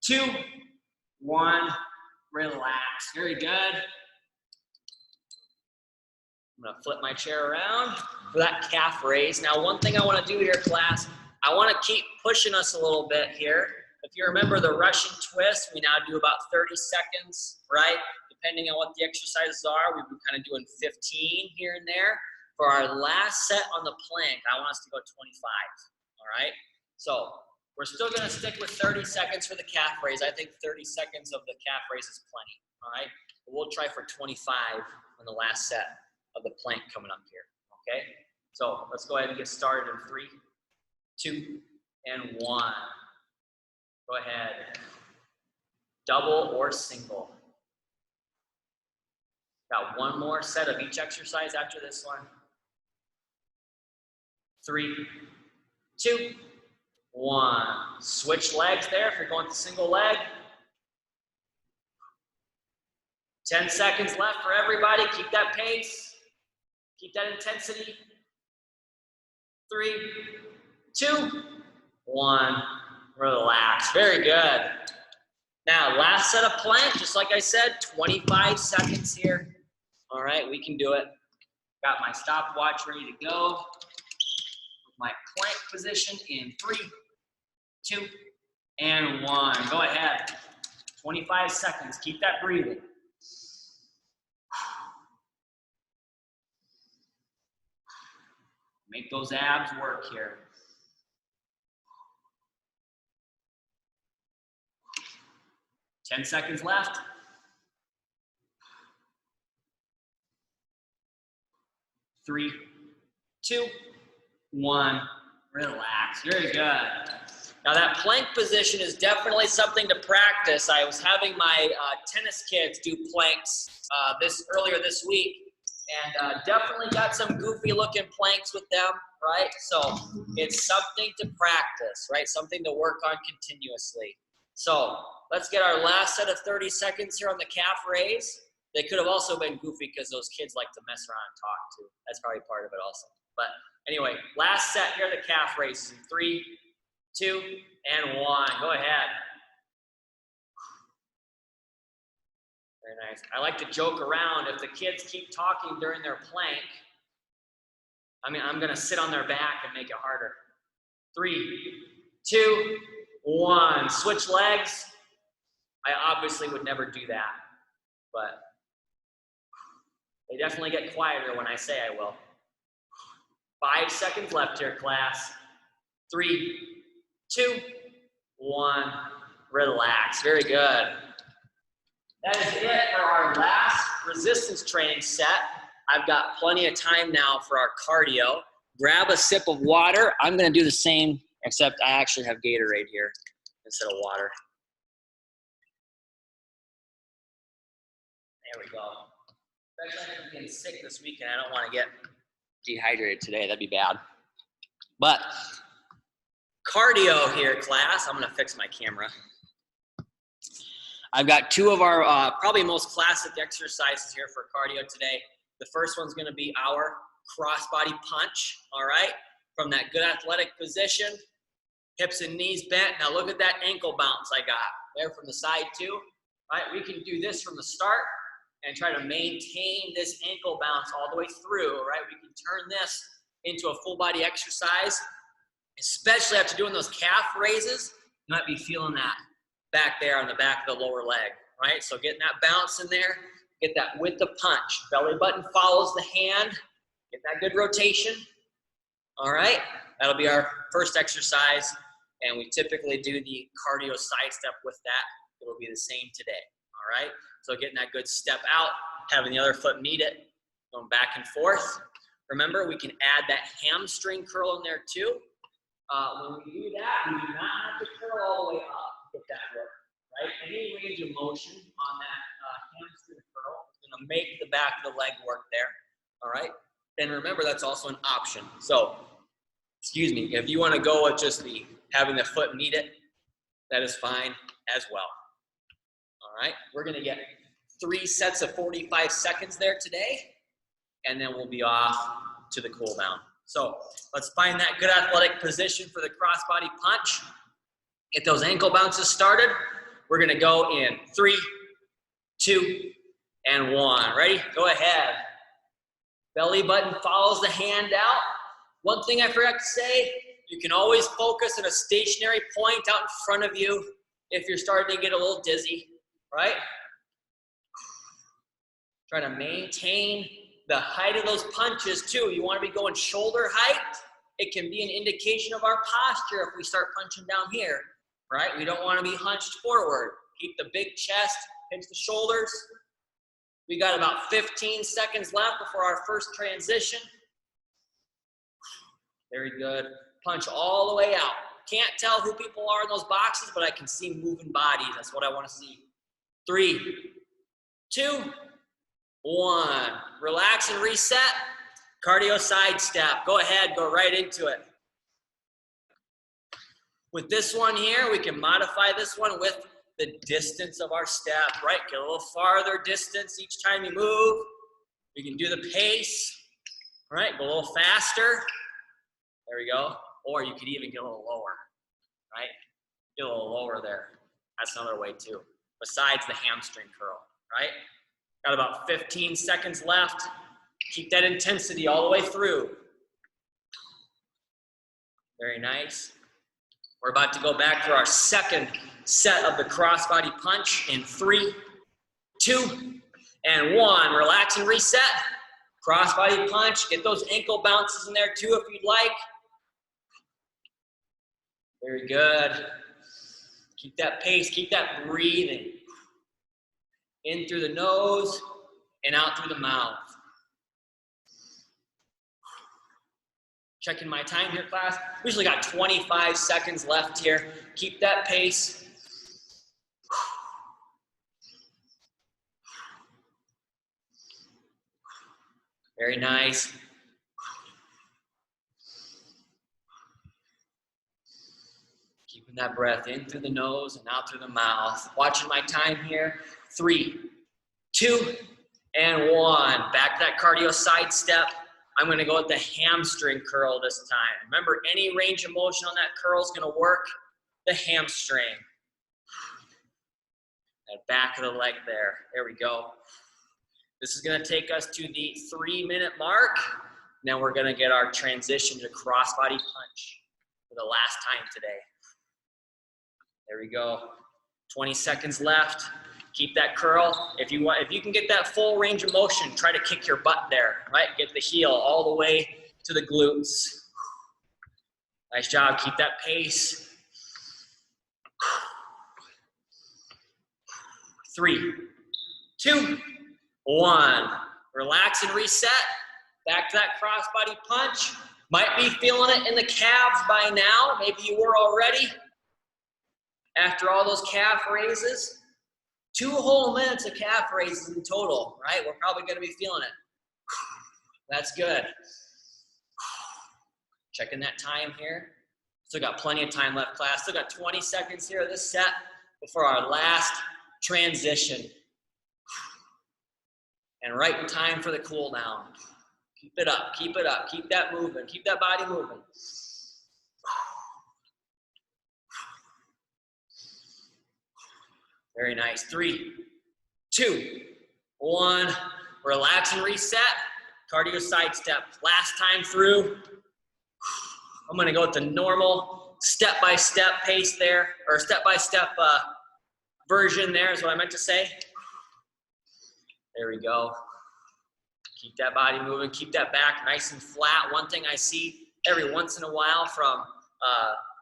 2, 1, relax. Very good. I'm gonna flip my chair around for that calf raise. Now, one thing I wanna do here, class, I wanna keep pushing us a little bit here. If you remember the Russian twist, we now do about 30 seconds, right? Depending on what the exercises are, we've been kind of doing 15 here and there. For our last set on the plank, I want us to go 25, all right? So we're still gonna stick with 30 seconds for the calf raise. I think 30 seconds of the calf raise is plenty, all right? But we'll try for 25 on the last set of the plank coming up here, okay? So let's go ahead and get started in 3, 2, and 1. Go ahead. Double or single. Got one more set of each exercise after this one. 3, 2, 1. Switch legs there if you're going to single leg. 10 seconds left for everybody. Keep that pace. Keep that intensity. 3, 2, 1. Relax. Very good. Now, last set of plank, just like I said, 25 seconds here. All right, we can do it. Got my stopwatch ready to go. With my plank position in 3, 2, and 1. Go ahead. 25 seconds. Keep that breathing. Make those abs work here. 10 seconds left. 3, 2, 1. Relax. Very good. Now that plank position is definitely something to practice. I was having my tennis kids do planks earlier this week, and definitely got some goofy looking planks with them, right? So it's something to practice, right? Something to work on continuously. So let's get our last set of 30 seconds here on the calf raise. They could have also been goofy because those kids like to mess around and talk too. That's probably part of it also. But anyway, last set here, the calf raise in 3, 2, and 1. Go ahead. Very nice. I like to joke around. If the kids keep talking during their plank, I'm gonna sit on their back and make it harder. 3, 2, 1. Switch legs. I obviously would never do that, but they definitely get quieter when I say I will. 5 seconds left here, class. 3, 2, 1. Relax. Very good. That is it for our last resistance training set. I've got plenty of time now for our cardio. Grab a sip of water. I'm going to do the same, except I actually have Gatorade here instead of water. There we go. Especially if I'm getting sick this weekend, I don't want to get dehydrated today. That'd be bad. But cardio here, class. I'm going to fix my camera. I've got 2 of our probably most classic exercises here for cardio today. The first one's going to be our crossbody punch, all right? From that good athletic position, hips and knees bent. Now look at that ankle bounce I got there from the side too, right? We can do this from the start and try to maintain this ankle bounce all the way through, right? We can turn this into a full body exercise, especially after doing those calf raises. You might be feeling that back there on the back of the lower leg, right? So getting that bounce in there, get that with the punch. Belly button follows the hand, get that good rotation. All right, that'll be our first exercise, and we typically do the cardio side step with that. It'll be the same today, all right? So getting that good step out, having the other foot meet it, going back and forth. Remember, we can add that hamstring curl in there too. When we do that, we do not have to curl all the way up to get that work, right? Any range of motion on that hamstring curl is going to make the back of the leg work there, all right? And remember, that's also an option. So, excuse me, if you want to go with just having the foot meet it, that is fine as well. All right, we're going to get 3 sets of 45 seconds there today, and then we'll be off to the cool down. So let's find that good athletic position for the crossbody punch. Get those ankle bounces started. We're going to go in 3, 2, and 1. Ready? Go ahead. Belly button follows the hand out. One thing I forgot to say, you can always focus on a stationary point out in front of you if you're starting to get a little dizzy, right? Try to maintain the height of those punches too. You want to be going shoulder height. It can be an indication of our posture if we start punching down here, right? We don't want to be hunched forward. Keep the big chest, pinch the shoulders. We got about 15 seconds left before our first transition. Very good. Punch all the way out. Can't tell who people are in those boxes, but I can see moving bodies. That's what I want to see. 3, 2, 1. Relax and reset. Cardio side step. Go ahead, go right into it. With this one here, we can modify this one with the distance of our step, right? Get a little farther distance each time you move. We can do the pace, right? Go a little faster. There we go. Or you could even get a little lower, right? Get a little lower there. That's another way too, besides the hamstring curl, right? Got about 15 seconds left. Keep that intensity all the way through. Very nice. We're about to go back for our second set of the crossbody punch in 3, 2, and 1. Relax and reset. Crossbody punch. Get those ankle bounces in there too if you'd like. Very good. Keep that pace, keep that breathing. In through the nose and out through the mouth. Checking my time here, class. We usually got 25 seconds left here. Keep that pace. Very nice. Keeping that breath in through the nose and out through the mouth. Watching my time here. 3, 2, and 1. Back to that cardio side step. I'm going to go with the hamstring curl this time. Remember, any range of motion on that curl is going to work the hamstring. That back of the leg there. There we go. This is going to take us to the 3-minute mark. Then we're going to get our transition to crossbody punch for the last time today. There we go. 20 seconds left. Keep that curl. If you can get that full range of motion, try to kick your butt there, right? Get the heel all the way to the glutes. Nice job. Keep that pace. 3, 2, 1. Relax and reset. Back to that crossbody punch. Might be feeling it in the calves by now. Maybe you were already. After all those calf raises. 2 whole minutes of calf raises in total, right? We're probably going to be feeling it. That's good. Checking that time here. Still got plenty of time left, class. Still got 20 seconds here of this set before our last transition. And right in time for the cool down. Keep it up, keep it up. Keep that moving, keep that body moving. Very nice. 3, 2, 1. Relax and reset. Cardio side step. Last time through. I'm going to go with the normal step-by-step pace there, or step-by-step version there is what I meant to say. There we go. Keep that body moving. Keep that back nice and flat. One thing I see every once in a while from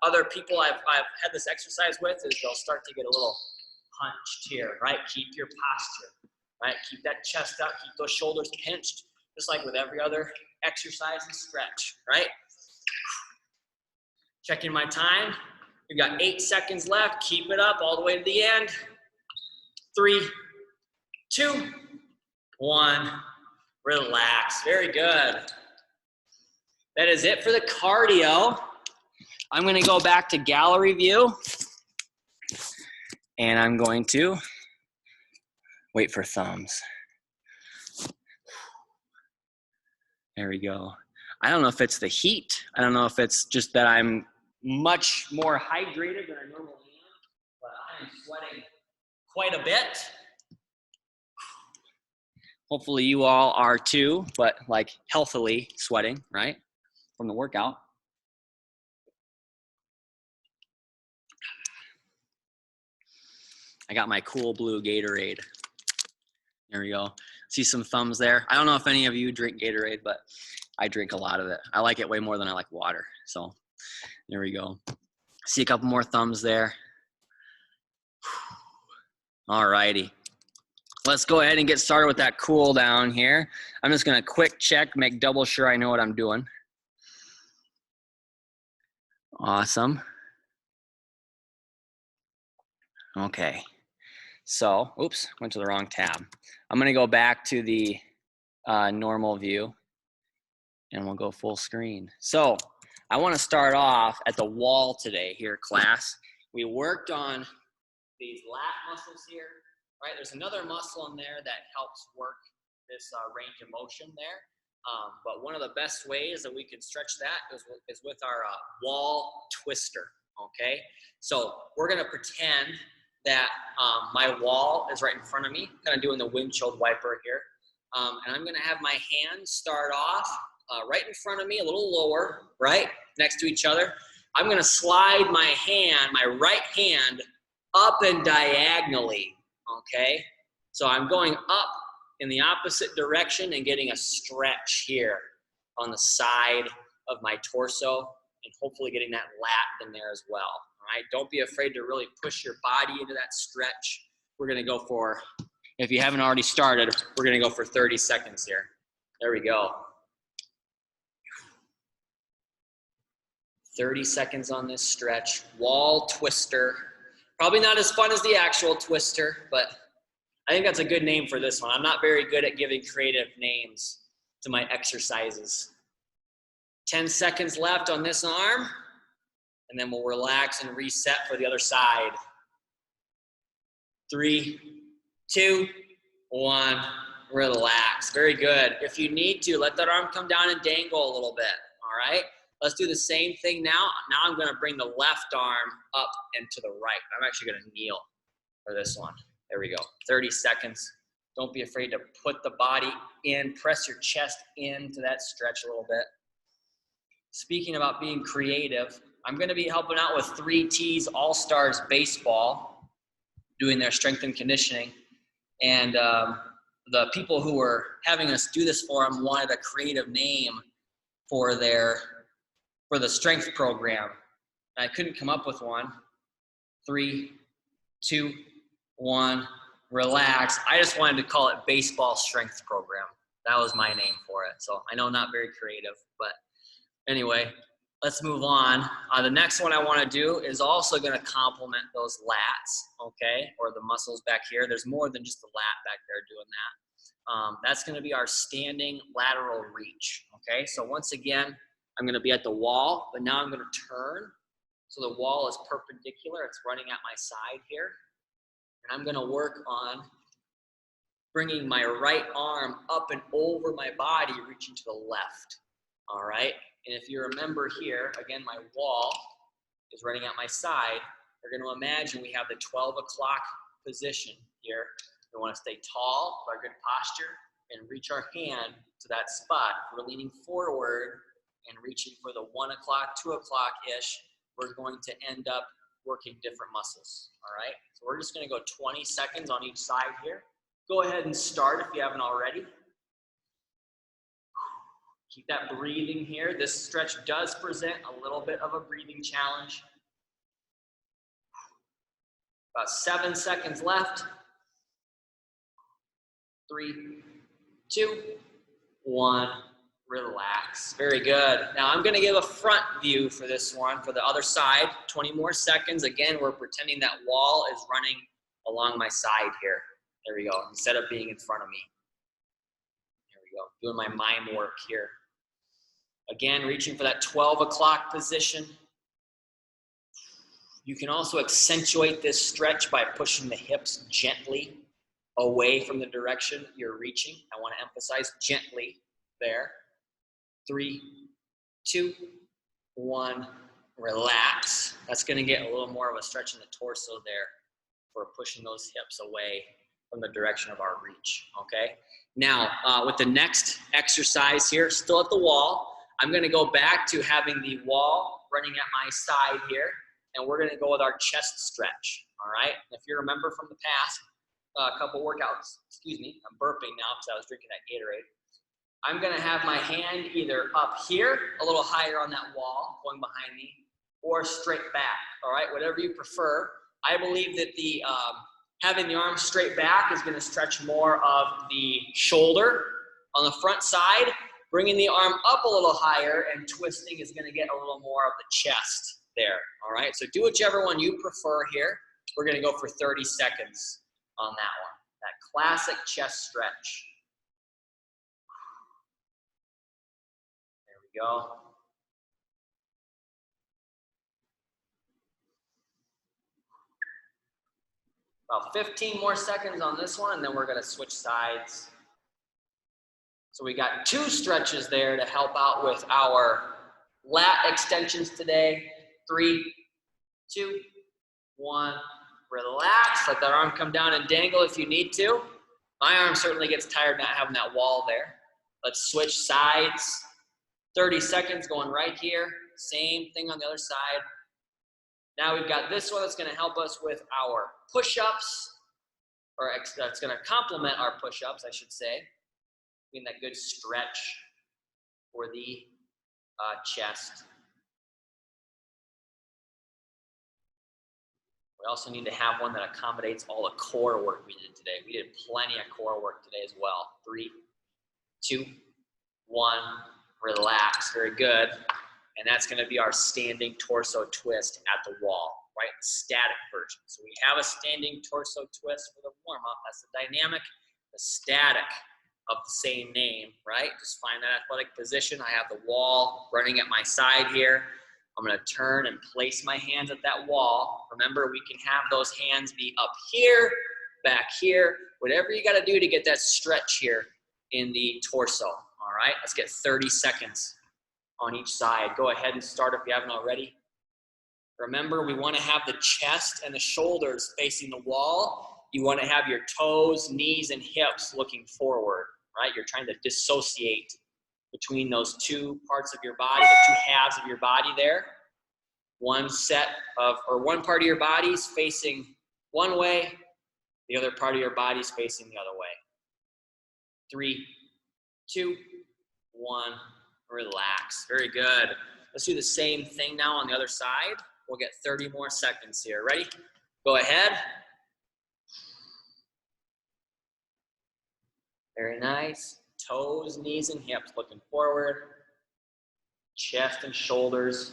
other people I've had this exercise with is they'll start to get a little hunched here, right? Keep your posture, right? Keep that chest up, keep those shoulders pinched, just like with every other exercise and stretch, right? Checking my time. We've got 8 seconds left. Keep it up all the way to the end. 3, 2, 1. Relax. Very good. That is it for the cardio. I'm going to go back to gallery view. And I'm going to wait for thumbs. There we go. I don't know if it's the heat. I don't know if it's just that I'm much more hydrated than I normally am, but I am sweating quite a bit. Hopefully you all are too, but like healthily sweating, right? From the workout. I got my cool blue Gatorade. There we go. See some thumbs there. I don't know if any of you drink Gatorade, but I drink a lot of it. I like it way more than I like water. So there we go. See a couple more thumbs there. All righty. Let's go ahead and get started with that cool down here. I'm just gonna quick check, make double sure I know what I'm doing. Awesome. Okay. So, oops, went to the wrong tab. I'm gonna go back to the normal view and we'll go full screen. So I wanna start off at the wall today here, class. We worked on these lat muscles here, right? There's another muscle in there that helps work this range of motion there. But one of the best ways that we can stretch that is with our wall twister, okay? So we're gonna pretend that my wall is right in front of me, kind of doing the windshield wiper here. And I'm gonna have my hands start off right in front of me, a little lower, right? Next to each other. I'm gonna slide my hand, my right hand, up and diagonally, okay? So I'm going up in the opposite direction and getting a stretch here on the side of my torso and hopefully getting that lat in there as well, all right? Don't be afraid to really push your body into that stretch. We're gonna go for, if you haven't already started, we're gonna go for 30 seconds here. There we go. 30 seconds on this stretch, wall twister. Probably not as fun as the actual twister, but I think that's a good name for this one. I'm not very good at giving creative names to my exercises. 10 seconds left on this arm, and then we'll relax and reset for the other side. 3, 2, 1, relax. Very good. If you need to, let that arm come down and dangle a little bit, all right? Let's do the same thing now. Now I'm gonna bring the left arm up and to the right. I'm actually gonna kneel for this one. There we go, 30 seconds. Don't be afraid to put the body in, press your chest into that stretch a little bit. Speaking about being creative, I'm gonna be helping out with 3T's All-Stars Baseball, doing their strength and conditioning. And the people who were having us do this for them wanted a creative name for the strength program. And I couldn't come up with one. 3, 2, 1, relax. I just wanted to call it Baseball Strength Program. That was my name for it. So I know not very creative, but anyway, let's move on. The next one I want to do is also going to complement those lats, okay, or the muscles back here. There's more than just the lat back there doing that. That's going to be our standing lateral reach, okay? So once again, I'm gonna be at the wall, but now I'm gonna turn. So the wall is perpendicular, it's running at my side here. And I'm gonna work on bringing my right arm up and over my body, reaching to the left, all right? And if you remember here, again, my wall is running at my side. We're gonna imagine we have the 12 o'clock position here. We wanna stay tall, with our good posture, and reach our hand to that spot. We're leaning forward and reaching for the 1 o'clock, 2 o'clock-ish, we're going to end up working different muscles, all right? So we're just gonna go 20 seconds on each side here. Go ahead and start if you haven't already. Keep that breathing here. This stretch does present a little bit of a breathing challenge. About 7 seconds left. 3, 2, 1. Relax. Very good. Now I'm going to give a front view for this one, for the other side. 20 more seconds. Again, we're pretending that wall is running along my side here. There we go. Instead of being in front of me. There we go. Doing my mime work here. Again, reaching for that 12 o'clock position. You can also accentuate this stretch by pushing the hips gently away from the direction you're reaching. I want to emphasize gently there. 3, 2, 1, relax. That's going to get a little more of a stretch in the torso there for pushing those hips away from the direction of our reach, okay? Now, with the next exercise here, still at the wall, I'm going to go back to having the wall running at my side here, and we're going to go with our chest stretch, all right? If you remember from the past couple workouts, excuse me, I'm burping now because I was drinking that Gatorade. I'm going to have my hand either up here, a little higher on that wall, going behind me, or straight back, all right? Whatever you prefer. I believe that the having the arms straight back is going to stretch more of the shoulder on the front side. Bringing the arm up a little higher and twisting is going to get a little more of the chest there, all right? So do whichever one you prefer here. We're going to go for 30 seconds on that one, that classic chest stretch. Go. About 15 more seconds on this one, and then we're going to switch sides. So we got 2 stretches there to help out with our lat extensions today. 3, 2, 1. Relax. Let that arm come down and dangle if you need to. My arm certainly gets tired not having that wall there. Let's switch sides. 30 seconds going right here. Same thing on the other side. Now we've got this one that's going to help us with our push-ups, or that's going to complement our push-ups, I should say. Getting that good stretch for the chest. We also need to have one that accommodates all the core work we did today. We did plenty of core work today as well. 3, 2, 1. Relax. Very good. And that's going to be our standing torso twist at the wall, right? The static version. So we have a standing torso twist for the warm-up. That's the dynamic. The static of the same name, right? Just find that athletic position. I have the wall running at my side here. I'm going to turn and place my hands at that wall. Remember, we can have those hands be up here, back here, whatever you got to do to get that stretch here in the torso. All right, let's get 30 seconds on each side. Go ahead and start if you haven't already. Remember, we want to have the chest and the shoulders facing the wall. You want to have your toes, knees, and hips looking forward, right? You're trying to dissociate between those 2 parts of your body, the 2 halves of your body there. One part of your body is facing one way, the other part of your body is facing the other way. 3, 2, 1, relax. Very good. Let's do the same thing now on the other side. We'll get 30 more seconds here. Ready? Go ahead. Very nice. Toes, knees, and hips looking forward. Chest and shoulders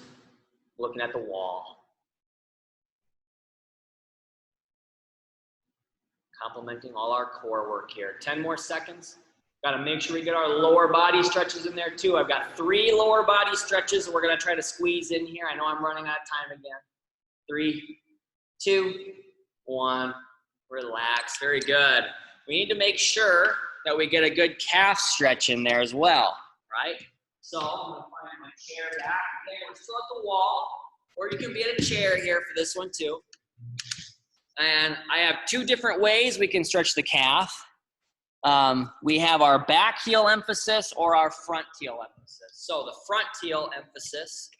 looking at the wall. Complementing all our core work here. 10 more seconds. Got to make sure we get our lower body stretches in there too. I've got 3 lower body stretches we're going to try to squeeze in here. I know I'm running out of time again. 3, 2, 1. Relax. Very good. We need to make sure that we get a good calf stretch in there as well, right? So I'm going to find my chair back. Okay, we're still at the wall, or you can be at a chair here for this one too. And I have 2 different ways we can stretch the calf. We have our back heel emphasis or our front heel emphasis. So the front heel emphasis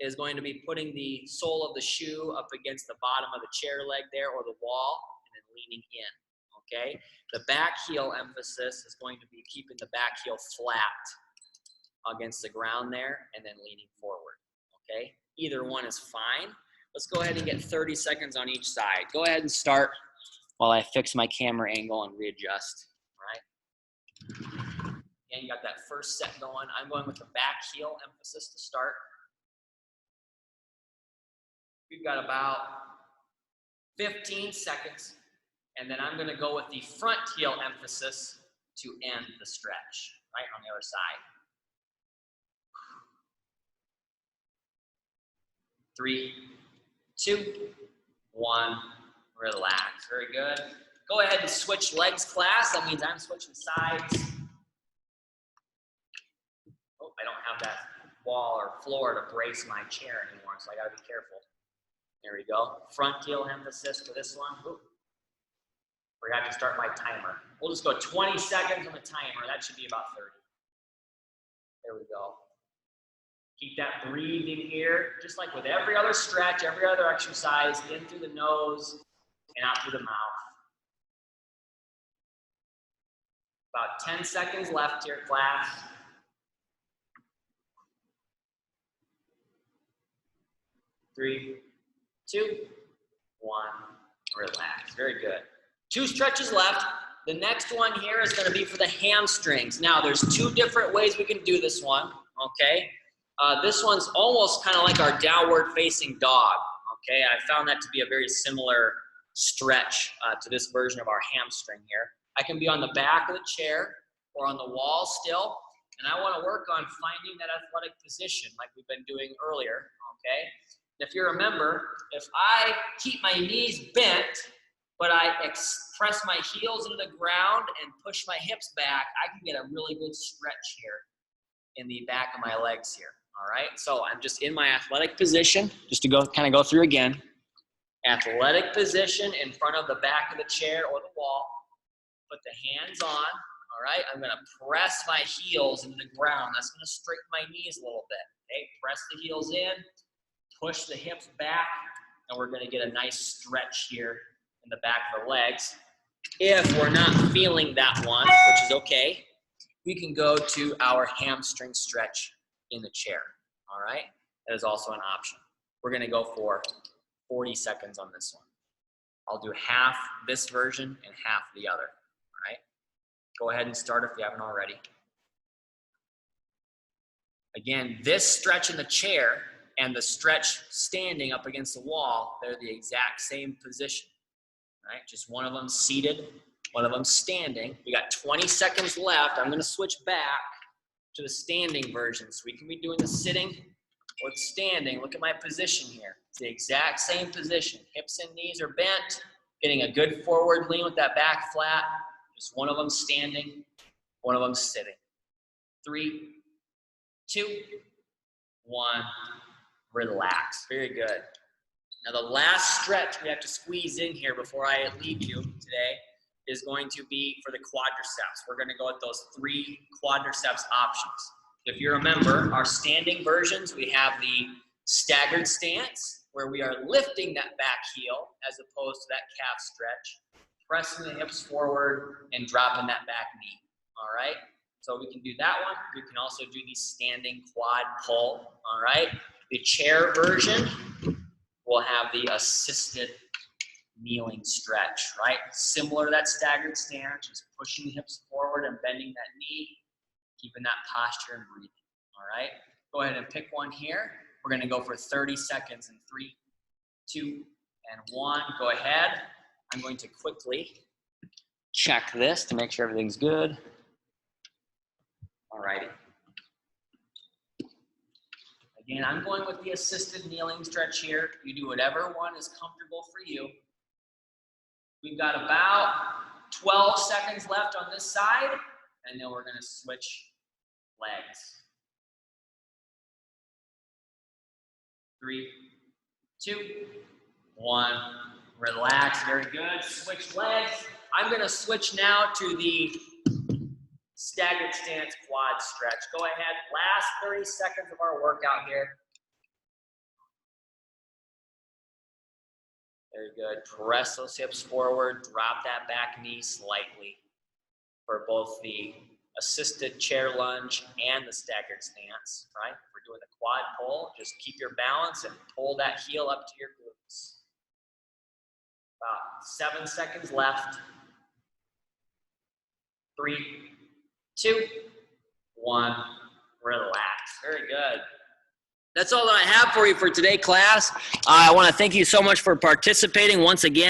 is going to be putting the sole of the shoe up against the bottom of the chair leg there or the wall and then leaning in, okay? The back heel emphasis is going to be keeping the back heel flat against the ground there and then leaning forward, okay? Either one is fine. Let's go ahead and get 30 seconds on each side. Go ahead and start while I fix my camera angle and readjust. All right. Again, you got that first set going. I'm going with the back heel emphasis to start. We've got about 15 seconds, and then I'm going to go with the front heel emphasis to end the stretch, right on the other side. 3, 2, 1, relax. Very good. Go ahead and switch legs, class. That means I'm switching sides. Oh, I don't have that wall or floor to brace my chair anymore, so I got to be careful. There we go. Front heel emphasis for this one. Ooh. Forgot to start my timer. We'll just go 20 seconds on the timer. That should be about 30. There we go. Keep that breathing here, just like with every other stretch, every other exercise, in through the nose and out through the mouth. About 10 seconds left here, class. 3, 2, 1, relax. Very good. 2 stretches left. The next one here is going to be for the hamstrings. Now, there's 2 different ways we can do this one, okay? This one's almost kind of like our downward facing dog, okay? I found that to be a very similar stretch to this version of our hamstring here. I can be on the back of the chair or on the wall still, and I want to work on finding that athletic position like we've been doing earlier, okay? If you remember, if I keep my knees bent, but I press my heels into the ground and push my hips back, I can get a really good stretch here in the back of my legs here. All right, so I'm just in my athletic position, just to kind of go through again. Athletic position in front of the back of the chair or the wall. Put the hands on, all right? I'm gonna press my heels into the ground. That's gonna straighten my knees a little bit, okay? Press the heels in, push the hips back, and we're gonna get a nice stretch here in the back of the legs. If we're not feeling that one, which is okay, we can go to our hamstring stretch in the chair, all right? That is also an option. We're gonna go for 40 seconds on this one. I'll do half this version and half the other, all right? Go ahead and start if you haven't already. Again, this stretch in the chair and the stretch standing up against the wall, they're the exact same position, right? Just one of them seated, one of them standing. We got 20 seconds left. I'm gonna switch back to the standing version. So we can be doing the sitting or the standing. Look at my position here. It's the exact same position. Hips and knees are bent, getting a good forward lean with that back flat. Just one of them standing, one of them sitting. 3, 2, 1, relax. Very good. Now the last stretch we have to squeeze in here before I leave you today is going to be for the quadriceps. We're gonna go with those 3 quadriceps options. If you remember, our standing versions, we have the staggered stance, where we are lifting that back heel as opposed to that calf stretch, pressing the hips forward and dropping that back knee, all right? So we can do that one. We can also do the standing quad pull, all right? The chair version will have the assisted kneeling stretch, right? Similar to that staggered stance, just pushing the hips forward and bending that knee, keeping that posture and breathing, all right? Go ahead and pick one here. We're gonna go for 30 seconds in 3, 2, and 1. Go ahead. I'm going to quickly check this to make sure everything's good. All righty. Again, I'm going with the assisted kneeling stretch here. You do whatever one is comfortable for you. We've got about 12 seconds left on this side, and then we're gonna switch legs. 3, 2, 1, relax, very good. Switch legs. I'm gonna switch now to the staggered stance quad stretch. Go ahead, last 30 seconds of our workout here. Very good. Press those hips forward, drop that back knee slightly for both the assisted chair lunge and the staggered stance, right? If we're doing the quad pull, just keep your balance and pull that heel up to your glutes. About 7 seconds left. 3, 2, 1, relax. Very good. That's all that I have for you for today, class. I want to thank you so much for participating once again.